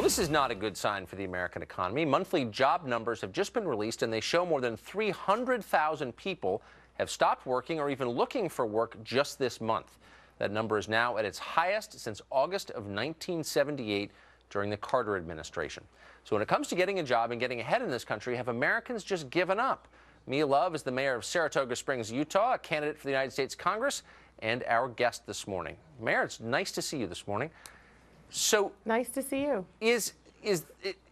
Well, this is not a good sign for the American economy. Monthly job numbers have just been released, and they show more than 300,000 people have stopped working or even looking for work just this month. That number is now at its highest since August of 1978 during the Carter administration. So when it comes to getting a job and getting ahead in this country, have Americans just given up? Mia Love is the mayor of Saratoga Springs, Utah, a candidate for the United States Congress, and our guest this morning. Mayor, it's nice to see you this morning. So nice to see you. Is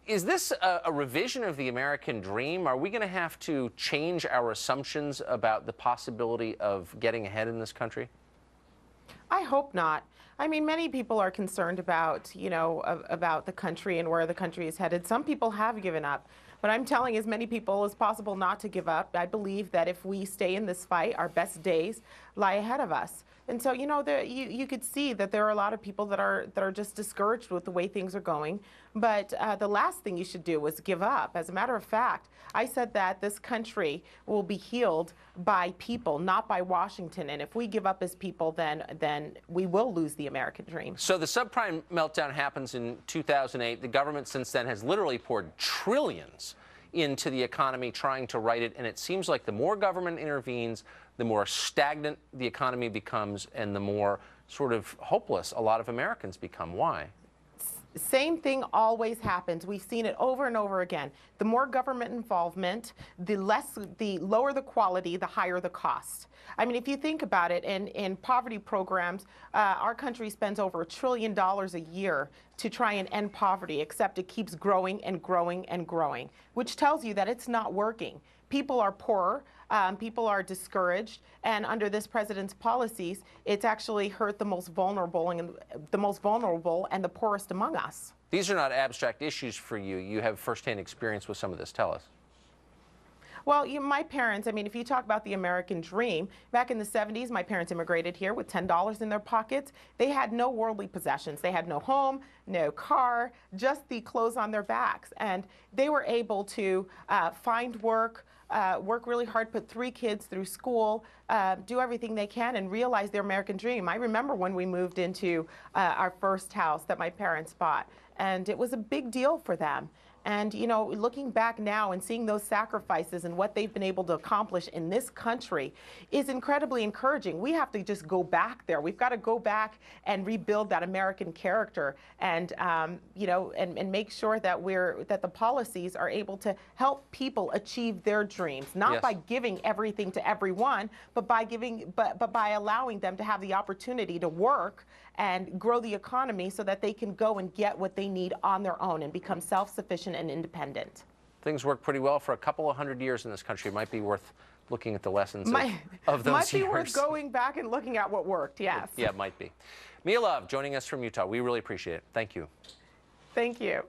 this a revision of the American dream? Are we going to have to change our assumptions about the possibility of getting ahead in this country? I hope not. I mean, many people are concerned about, about the country and where the country is headed. Some people have given up. But I'm telling as many people as possible not to give up. I believe that if we stay in this fight, our best days lie ahead of us. And so, you could see that there are a lot of people that are just discouraged with the way things are going. But the last thing you should do is give up. As a matter of fact, I said that this country will be healed by people, not by Washington. And if we give up as people, then we will lose the American dream. So the subprime meltdown happens in 2008. The government since then has literally poured trillions into the economy trying to right it. And it seems like the more government intervenes, the more stagnant the economy becomes and the more sort of hopeless a lot of Americans become. Why? Same thing always happens. We've seen it over and over again. The more government involvement, the lower the quality, the higher the cost. I mean, if you think about it, in poverty programs, our country spends over $1 trillion a year to try and end poverty, except it keeps growing and growing and growing, which tells you that it's not working. People are poorer, people are discouraged, and under this president's policies, it's actually hurt the most vulnerable and the poorest among us. These are not abstract issues for you. You have firsthand experience with some of this. Tell us. Well, my parents, I mean, if you talk about the American dream, back in the 70s, my parents immigrated here with $10 in their pockets. They had no worldly possessions. They had no home, no car, just the clothes on their backs. And they were able to find work, work really hard, put 3 kids through school, do everything they can, and realize their American dream. I remember when we moved into our first house that my parents bought, and it was a big deal for them. And, looking back now and seeing those sacrifices and what they've been able to accomplish in this country is incredibly encouraging. We have to just go back there. We've got to go back and rebuild that American character and, and make sure that that the policies are able to help people achieve their dreams, not by giving everything to everyone, but by allowing them to have the opportunity to work and grow the economy so that they can go and get what they need on their own and become self-sufficient and independent. Things work pretty well for a couple of hundred years in this country. It might be worth looking at the lessons of those Might be years. worth going back and looking at what worked, yes. Yeah, it might be. Mia Love joining us from Utah. We really appreciate it. Thank you. Thank you.